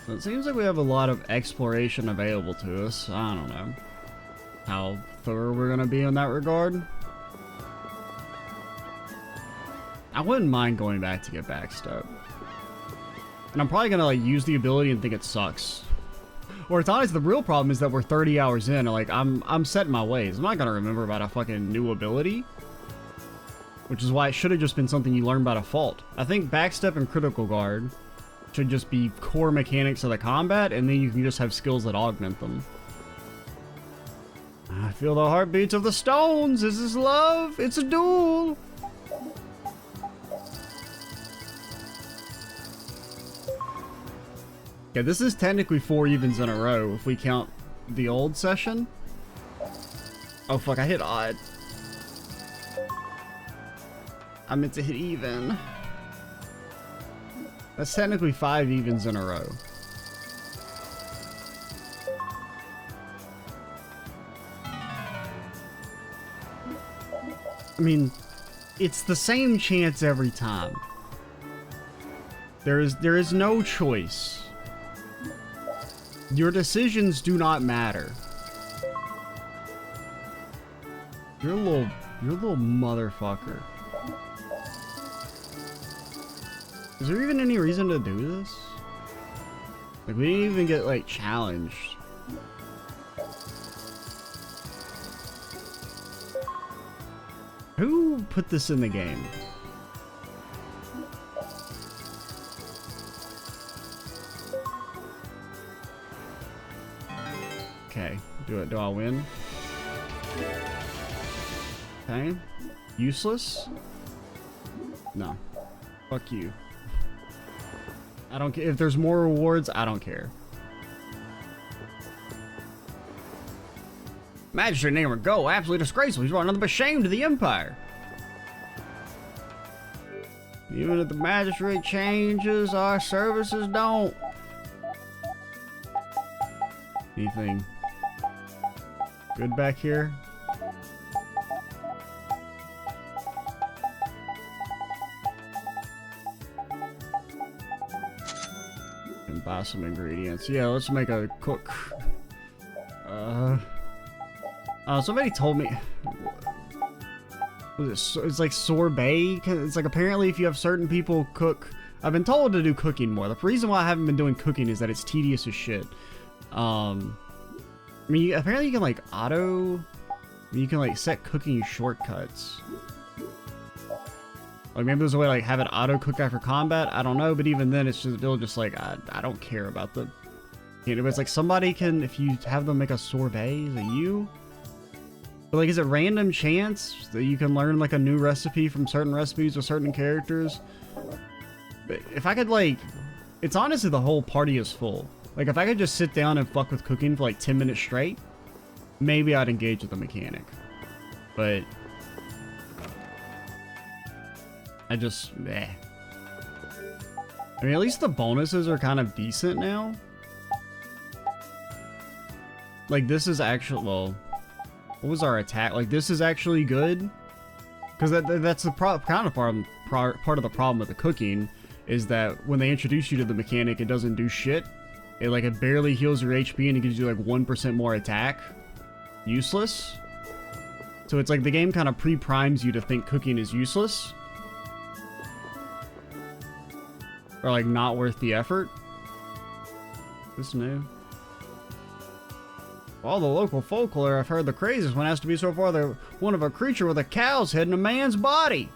So it seems like we have a lot of exploration available to us. I don't know how thorough we're gonna be in that regard. I wouldn't mind going back to get backstep. And I'm probably gonna like use the ability and think it sucks. Or it's honest, the real problem is that we're 30 hours in and like I'm set in my ways. I'm not gonna remember about a fucking new ability. which is why it should have just been something you learn by default. I think backstep and critical guard should just be core mechanics of the combat, and then you can just have skills that augment them. I feel the heartbeats of the stones. Is this love? It's a duel. Yeah, this is technically 4 evens in a row if we count the old session. Oh fuck, I hit odd. I meant to hit even. That's technically 5 evens in a row. I mean, it's the same chance every time. There is no choice. Your decisions do not matter. You're a little motherfucker. Is there even any reason to do this? Like, we didn't even get, like, challenged. Who put this in the game? Okay, do I win? Okay. Useless? No. Fuck you. I don't care. If there's more rewards, I don't care. Magistrate name or go. Absolutely disgraceful. He's brought nothing but shame to the Empire. Even if the magistrate changes, our services don't. Anything good back here? And buy some ingredients. Yeah, let's make a cook. Somebody told me. It's like sorbet. It's like apparently if you have certain people cook. I've been told to do cooking more. The reason why I haven't been doing cooking is that it's tedious as shit. I mean, apparently you can like you can like set cooking shortcuts. Like maybe there's a way to like have it auto cook after combat. I don't know, but even then it's just still just like I don't care about the. You know, it's like somebody can, if you have them make a sorbet, is it you? But like, is it random chance that you can learn like a new recipe from certain recipes with certain characters? But if I could like, it's honestly the whole party is full. Like if I could just sit down and fuck with cooking for like 10 minutes straight, maybe I'd engage with the mechanic. But I just, I mean, at least the bonuses are kind of decent now. Like this is actually, well, what was our attack? Like this is actually good. Because that's the kind of part of the problem with the cooking is that when they introduce you to the mechanic, it doesn't do shit. It barely heals your HP and it gives you like 1% more attack. Useless. So it's like the game kind of pre-primes you to think cooking is useless. Or like not worth the effort. This new. All the local folklore I've heard the craziest one has to be so far the one of a creature with a cow's head and a man's body.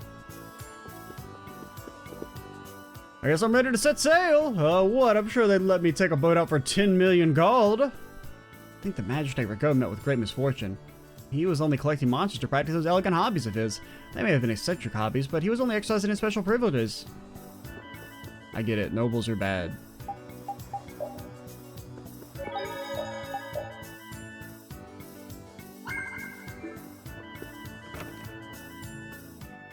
I guess I'm ready to set sail. What? I'm sure they'd let me take a boat out for 10 million gold. I think the magistrate Rigaud met with great misfortune. He was only collecting monsters to practice those elegant hobbies of his. They may have been eccentric hobbies, but he was only exercising his special privileges. I get it. Nobles are bad.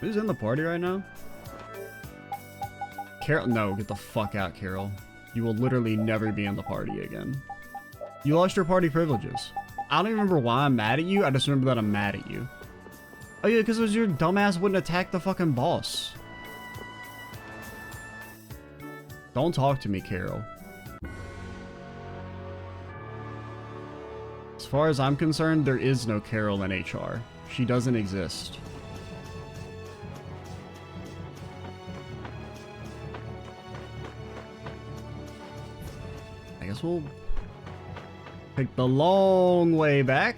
Who's in the party right now? Carol? No, get the fuck out, Carol. You will literally never be in the party again. You lost your party privileges. I don't even remember why I'm mad at you. I just remember that I'm mad at you. Oh yeah, because it was your dumbass wouldn't attack the fucking boss. Don't talk to me, Carol. As far as I'm concerned, there is no Carol in HR. She doesn't exist. I guess we'll take the long way back.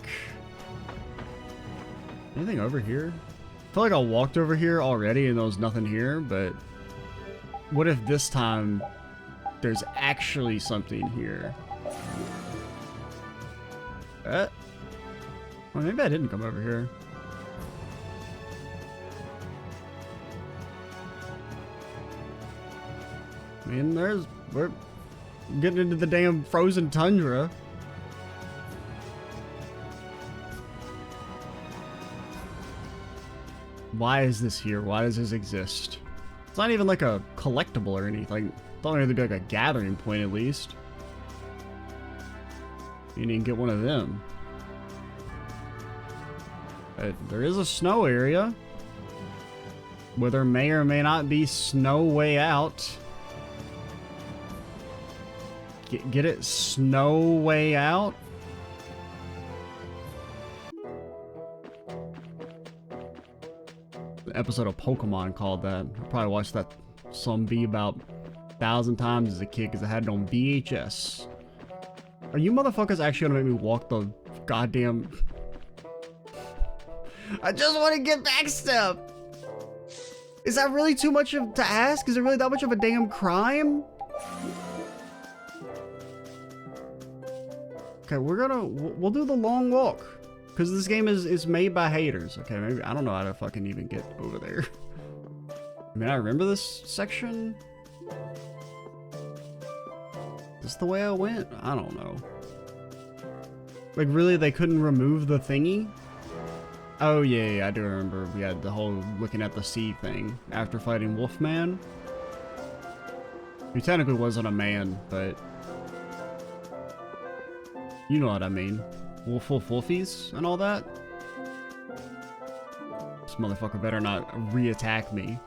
Anything over here? feel like I walked over here already and there was nothing here, but what if this time there's actually something here? Well, maybe I didn't come over here. I mean, we're getting into the damn frozen tundra. Why is this here? Why does this exist? It's not even like a collectible or anything. I thought it'd be like a gathering point at least. You didn't get one of them. There is a snow area where there may or may not be snow way out. Get it? Snow way out? The episode of Pokemon called that. I probably watched that some be about 1,000 times as a kid because I had it on VHS. Are you motherfuckers actually gonna make me walk the goddamn... I just want to get backstep! Is that really too much to ask? Is it really that much of a damn crime? Okay, we'll do the long walk. Because this game is made by haters. Okay, maybe, I don't know how to fucking even get over there. I mean, I remember this section. Is this the way I went? I don't know. Like, really, they couldn't remove the thingy? Oh, yeah, I do remember. We had the whole looking at the sea thing after fighting Wolfman. He technically wasn't a man, but... you know what I mean. Wolfies and all that. This motherfucker better not re-attack me.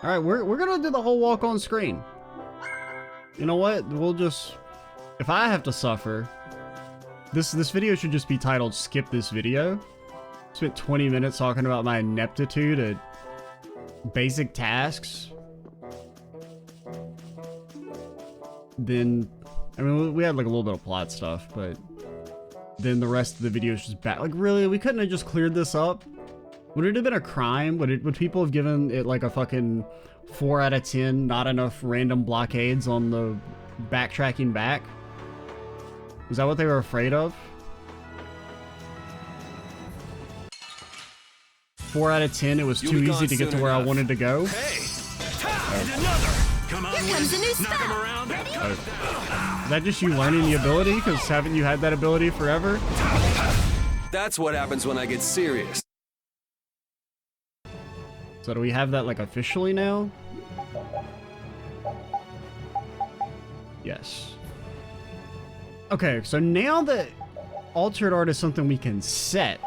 Alright, we're gonna do the whole walk on screen. You know what? We'll just... if I have to suffer... This video should just be titled Skip This Video. Spent 20 minutes talking about my ineptitude at basic tasks. Then, I mean, we had like a little bit of plot stuff, but then the rest of the video is just back. Like, really? We couldn't have just cleared this up? Would it have been a crime? Would people have given it like a fucking 4 out of 10, not enough random blockades on the backtracking back? Was that what they were afraid of? 4 out of 10, it was too easy to get to where I wanted to go? Hey! And another! Come on, Here comes a new knock 'em style. around. Is that just you learning the ability? Because haven't you had that ability forever? That's what happens when I get serious. So do we have that like officially now? Yes. Okay, so now that altered art is something we can set.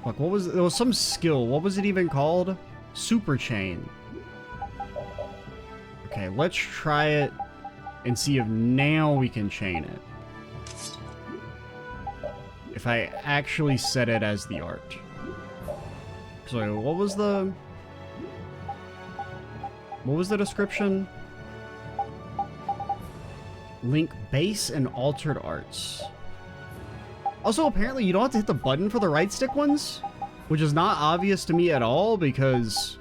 Fuck, what was it? There was some skill. What was it even called? Super chain. Okay, let's try it and see if now we can chain it. If I actually set it as the art. So what was the description? Link base and altered arts. Also, apparently you don't have to hit the button for the right stick ones, which is not obvious to me at all because,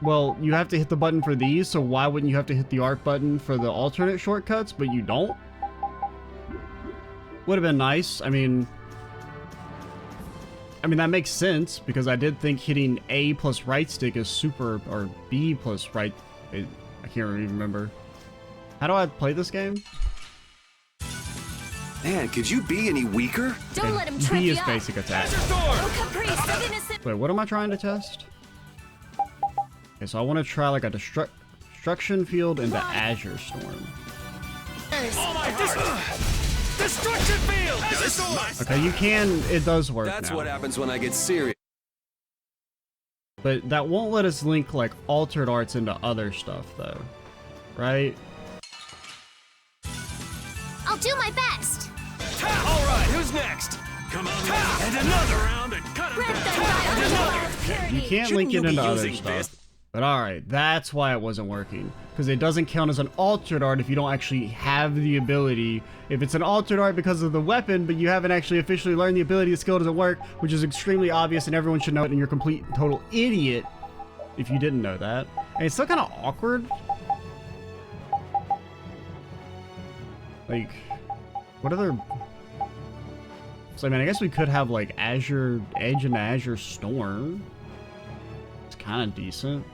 well, you have to hit the button for these, so why wouldn't you have to hit the art button for the alternate shortcuts, but you don't? Would have been nice. I mean, that makes sense because I did think hitting A plus right stick is super, or B plus right. I can't even remember. How do I play this game? Man, could you be any weaker? Don't let him trip B you is up. basic attack. Oh, Caprice, I'm innocent. Wait, what am I trying to test? Okay, so I want to try like a destruction field into Azure Storm. Oh my destruction field! Okay, you can. It does work That's now. what happens when I get serious. But that won't let us link like altered arts into other stuff though, right? I'll do my best. All right, who's next? Come on, and another round and cut him Red down. Thunder, And another. You can't Shouldn't link you it be into other using stuff. this? But alright, that's why it wasn't working. Because it doesn't count as an altered art if you don't actually have the ability. If it's an altered art because of the weapon, but you haven't actually officially learned the ability, the skill doesn't work, which is extremely obvious and everyone should know it, and you're a complete and total idiot if you didn't know that. And it's still kind of awkward. Like, what other... So, I mean, I guess we could have, like, Azure Edge and Azure Storm. It's kind of decent.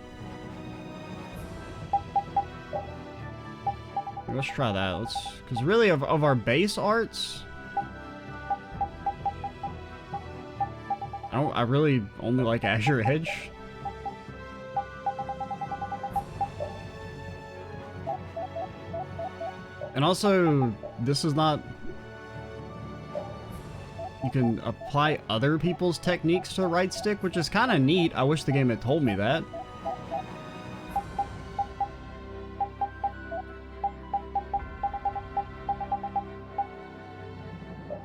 Let's try that. Because really, of our base arts, I really only like Azure Edge. And also, this is not... You can apply other people's techniques to the right stick, which is kind of neat. I wish the game had told me that.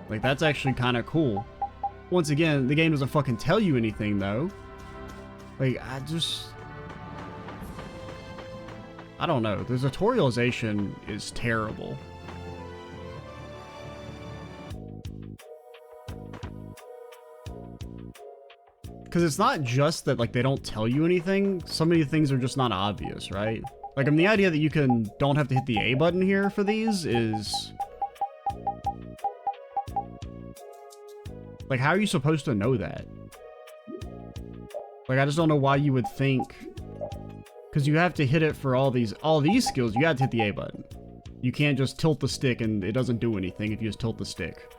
Like, that's actually kind of cool. Once again, the game doesn't fucking tell you anything, though. Like, I don't know. The tutorialization is terrible. Because it's not just that, like, they don't tell you anything. So many things are just not obvious, right? Like, I mean, the idea that you don't have to hit the A button here for these is... Like, how are you supposed to know that? Like, I just don't know why you would think... Because you have to hit it for all these skills, you have to hit the A button. You can't just tilt the stick and it doesn't do anything if you just tilt the stick.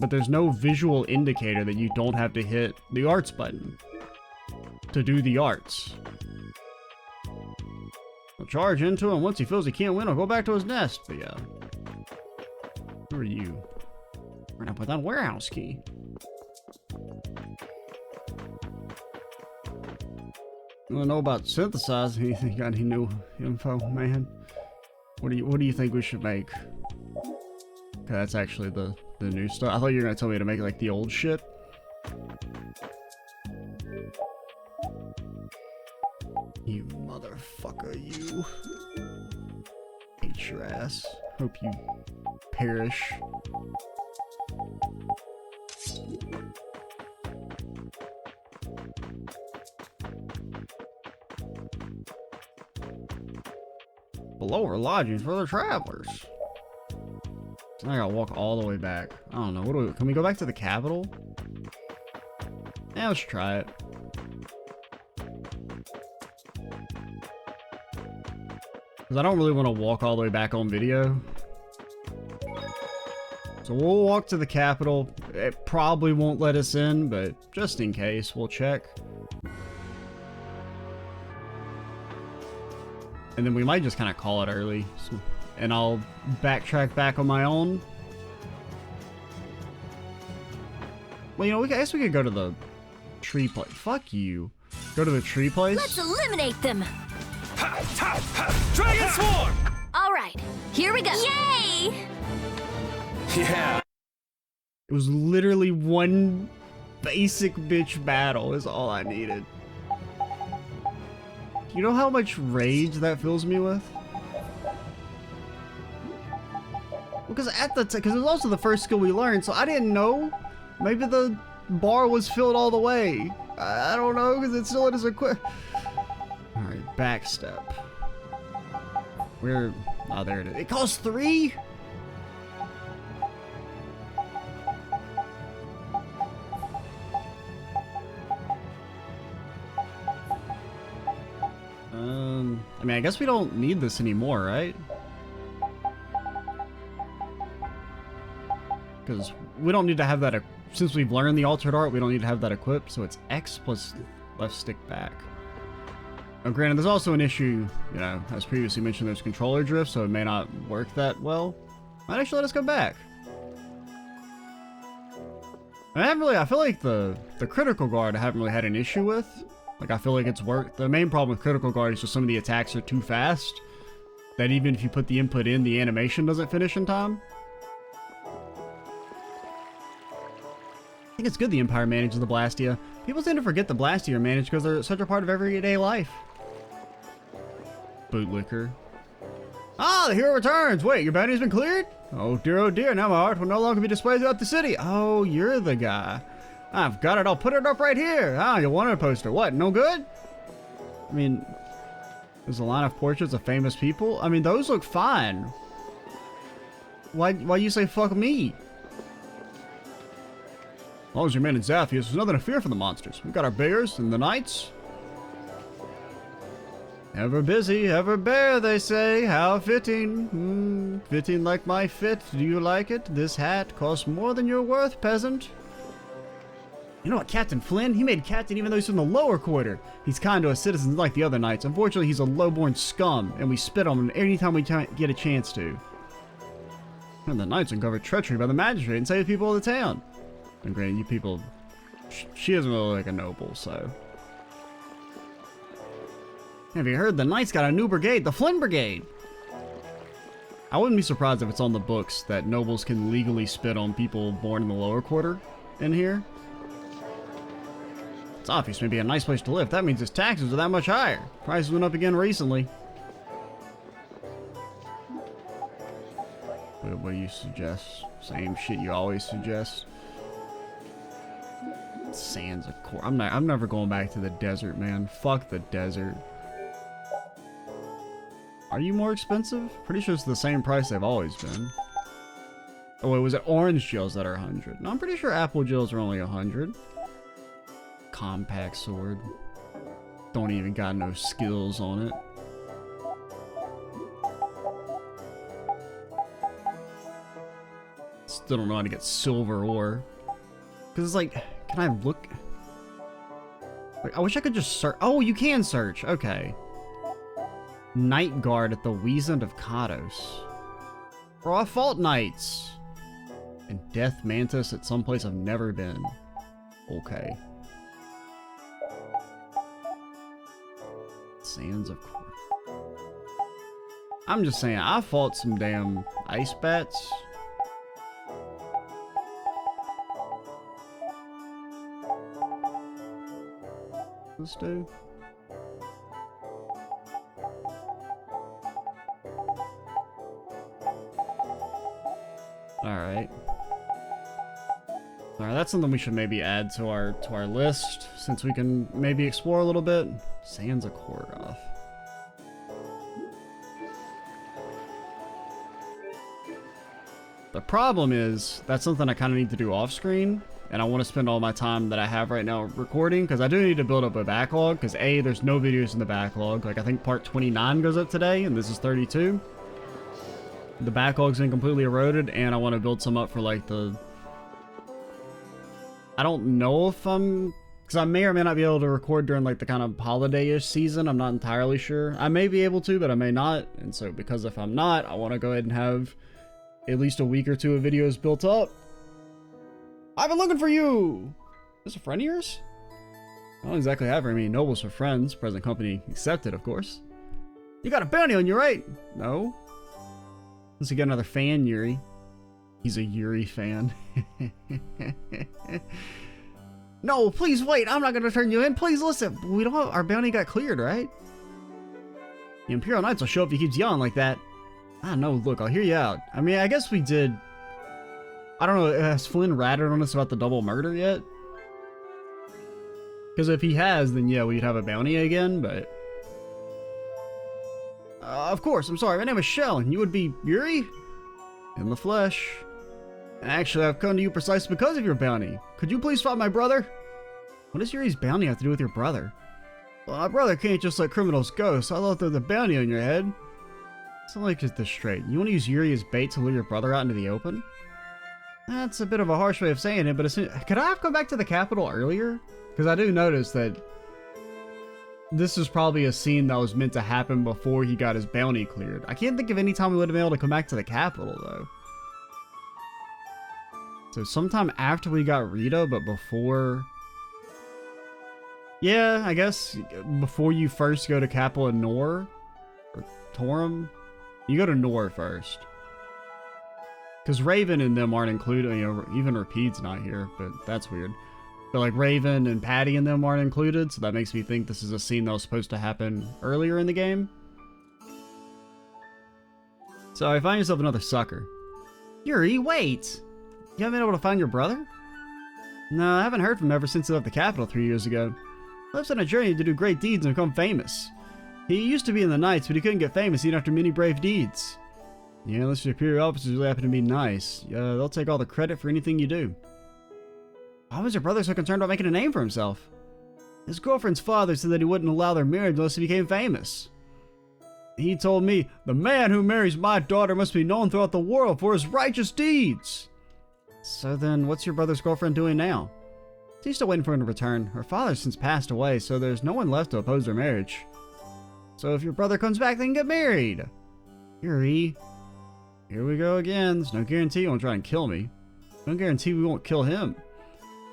But there's no visual indicator that you don't have to hit the arts button to do the arts. He'll charge into him. Once he feels he can't win, he'll go back to his nest. But yeah. Who are you? We're gonna put that warehouse key. You wanna know about synthesizing? You got any new info, man? What do you think we should make? Okay, that's actually the new stuff. I thought you were gonna tell me to make like the old shit. You motherfucker, you. Hate your ass. Hope you perish. Below are lodgings for the travelers. So now I gotta walk all the way back. I don't know. Can we go back to the capital? Yeah, let's try it. Because I don't really want to walk all the way back on video. So we'll walk to the capital. It probably won't let us in, but just in case, we'll check. And then we might just kind of call it early. So, and I'll backtrack back on my own. Well, you know, I guess we could go to the tree place. Fuck you. Go to the tree place. Let's eliminate them. Dragon Swarm! All right, here we go. Yay! Yeah. It was literally one basic bitch battle is all I needed. You know how much rage that fills me with? Because because it was also the first skill we learned, so I didn't know. Maybe the bar was filled all the way. I don't know, because it's still in his equip. Alright, backstep. Where? Oh, there it is. It costs 3? I mean, I guess we don't need this anymore, right? Because we don't need to have that, since we've learned the altered art, we don't need to have that equipped, so it's X plus left stick back. Now, granted, there's also an issue, you know, as previously mentioned, there's controller drift, so it may not work that well. Might actually let us go back. I feel like the critical guard I haven't really had an issue with. Like, I feel like it's worked. The main problem with critical guard is just some of the attacks are too fast. That even if you put the input in, the animation doesn't finish in time. I think it's good the Empire manages the Blastia. People tend to forget the Blasty are managed because they're such a part of everyday life. Bootlicker. Ah, the hero returns! Wait, your bounty's been cleared? Oh dear, now my art will no longer be displayed throughout the city. Oh, you're the guy. I've got it, I'll put it up right here. Ah, you wanted a poster. What, no good? I mean, there's a line of portraits of famous people. I mean, those look fine. Why you say fuck me? As long as you remain in Zaphius, there's nothing to fear from the monsters. We've got our bears and the knights. Ever busy, ever bare, they say. How fitting. Fitting like my fit. Do you like it? This hat costs more than you're worth, peasant. You know what, Captain Flynn? He made captain even though he's from the lower quarter. He's kind to us citizens like the other knights. Unfortunately, he's a low-born scum, and we spit on him anytime we get a chance to. And the knights uncovered treachery by the magistrate and saved people of the town. And granted, you people... She doesn't really look like a noble, so... Have you heard? The Knights got a new brigade, the Flynn Brigade! I wouldn't be surprised if it's on the books that nobles can legally spit on people born in the lower quarter in here. It's obvious maybe a nice place to live. That means its taxes are that much higher. Prices went up again recently. What do you suggest? Same shit you always suggest. Sands of course. I'm never going back to the desert, man. Fuck the desert. Are you more expensive? Pretty sure it's the same price they've always been. Oh wait, was it orange gels that are 100? No, I'm pretty sure apple gels are only 100. Compact sword. Don't even got no skills on it. Still don't know how to get silver ore. Cause it's like, can I look? Like, I wish I could just search. Oh, you can search. Okay. Night Guard at the Wiesent of Kados. Raw Fault Knights. And Death Mantis at some place I've never been. Okay. Sands of course. I'm just saying, I fought some damn ice bats. Let's do. Alright. Alright, that's something we should maybe add to our list, since we can maybe explore a little bit. Sands of Korgoth. The problem is, that's something I kind of need to do off screen, and I want to spend all my time that I have right now recording, because I do need to build up a backlog, because A, there's no videos in the backlog. Like, I think part 29 goes up today, and this is 32. The backlog's been completely eroded, and I want to build some up for, like, the... I don't know if I'm... Because I may or may not be able to record during, like, the kind of holiday-ish season. I'm not entirely sure. I may be able to, but I may not. And so, because if I'm not, I want to go ahead and have at least a week or two of videos built up. I've been looking for you! Is this a friend of yours? I don't exactly have very many nobles for friends. Present company accepted, of course. You got a bounty on you, right? No. Let's get another fan, Yuri. He's a Yuri fan. No, please wait. I'm not going to turn you in. Please listen. We don't have, our bounty got cleared, right? The Imperial Knights will show if he keeps yelling like that. I don't know. Look, I'll hear you out. I mean, I guess we did. I don't know. Has Flynn ratted on us about the double murder yet? Because if he has, then yeah, we'd have a bounty again, but... of course, I'm sorry. My name is Shell, and you would be Yuri? In the flesh. Actually, I've come to you precisely because of your bounty. Could you please find my brother? What does Yuri's bounty have to do with your brother? Well, my brother can't just let criminals go, so I thought there was a bounty on your head. So let me get this straight. You want to use Yuri as bait to lure your brother out into the open? That's a bit of a harsh way of saying it, but could I have come back to the capital earlier? Because I do notice that this is probably a scene that was meant to happen before he got his bounty cleared. I can't think of any time we would have been able to come back to the capital, though. So sometime after we got Rita, but before... Yeah, I guess before you first go to Capital and Nor, or Torum, you go to Nor first. Because Raven and them aren't included, you know, even Rapide's not here, but that's weird. But like Raven and Patty and them aren't included, so that makes me think this is a scene that was supposed to happen earlier in the game. So I find yourself another sucker. Yuri, wait! You haven't been able to find your brother? No, I haven't heard from him ever since he left the capital 3 years ago. He lives on a journey to do great deeds and become famous. He used to be in the Knights, but he couldn't get famous even after many brave deeds. Yeah, unless your superior officers really happen to be nice. They'll take all the credit for anything you do. Why was your brother so concerned about making a name for himself? His girlfriend's father said that he wouldn't allow their marriage unless he became famous. He told me, the man who marries my daughter must be known throughout the world for his righteous deeds. So then, what's your brother's girlfriend doing now? She's still waiting for him to return. Her father's since passed away, so there's no one left to oppose their marriage. So if your brother comes back, they can get married. Yuri. Here we go again. There's no guarantee he won't try and kill me. No guarantee we won't kill him.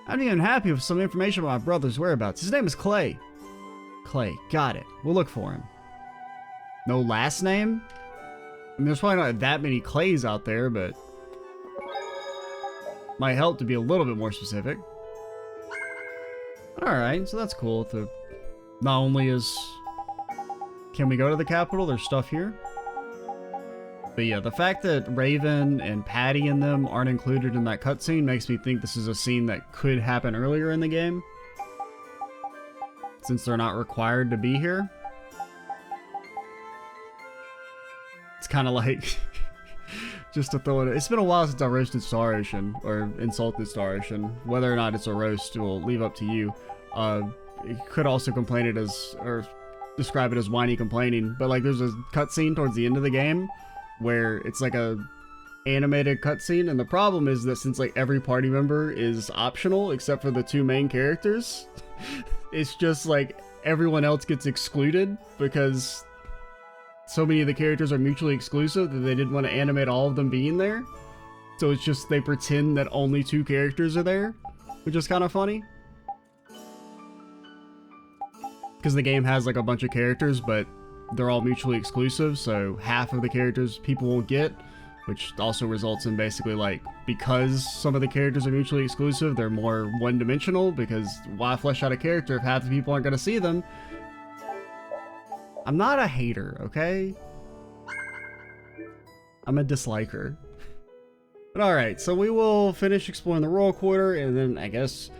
I'm even happy with some information about my brother's whereabouts. His name is Clay. Clay. Got it. We'll look for him. No last name? I mean, there's probably not that many Clays out there, but might help to be a little bit more specific. Alright, so that's cool. Not only is... Can we go to the capital? There's stuff here. But yeah, the fact that Raven and Patty and them aren't included in that cutscene makes me think this is a scene that could happen earlier in the game, since they're not required to be here. It's kind of like, just to throw it, it's been a while since I roasted Star Ocean, or insulted Star Ocean. Whether or not it's a roast will leave up to you. You could also complain it as, or describe it as whiny complaining, but like there's a cutscene towards the end of the game where it's like a animated cutscene, and the problem is that since like every party member is optional except for the two main characters, it's just like everyone else gets excluded because so many of the characters are mutually exclusive that they didn't want to animate all of them being there. So it's just they pretend that only two characters are there, which is kind of funny. Because the game has like a bunch of characters, but they're all mutually exclusive, so half of the characters people won't get, which also results in basically like, because some of the characters are mutually exclusive, they're more one-dimensional, because why flesh out a character if half the people aren't going to see them? I'm not a hater, okay? I'm a disliker. But alright, so we will finish exploring the Royal Quarter, and then I guess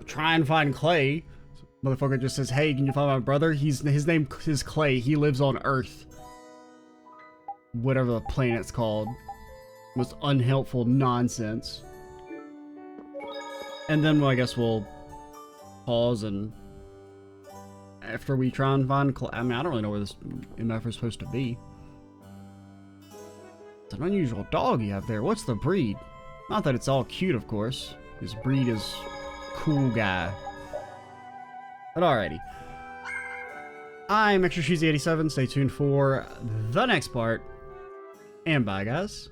try and find Clay. Motherfucker just says, hey, can you find my brother? His name is Clay. He lives on Earth. Whatever the planet's called. Most unhelpful nonsense. And then, well, I guess we'll pause, and after we try and find Clay, I mean, I don't really know where this MF is supposed to be. It's an unusual dog you have there. What's the breed? Not that it's all cute, of course. His breed is cool guy. But alrighty. I'm Extra Cheesy 87. Stay tuned for the next part. And bye, guys.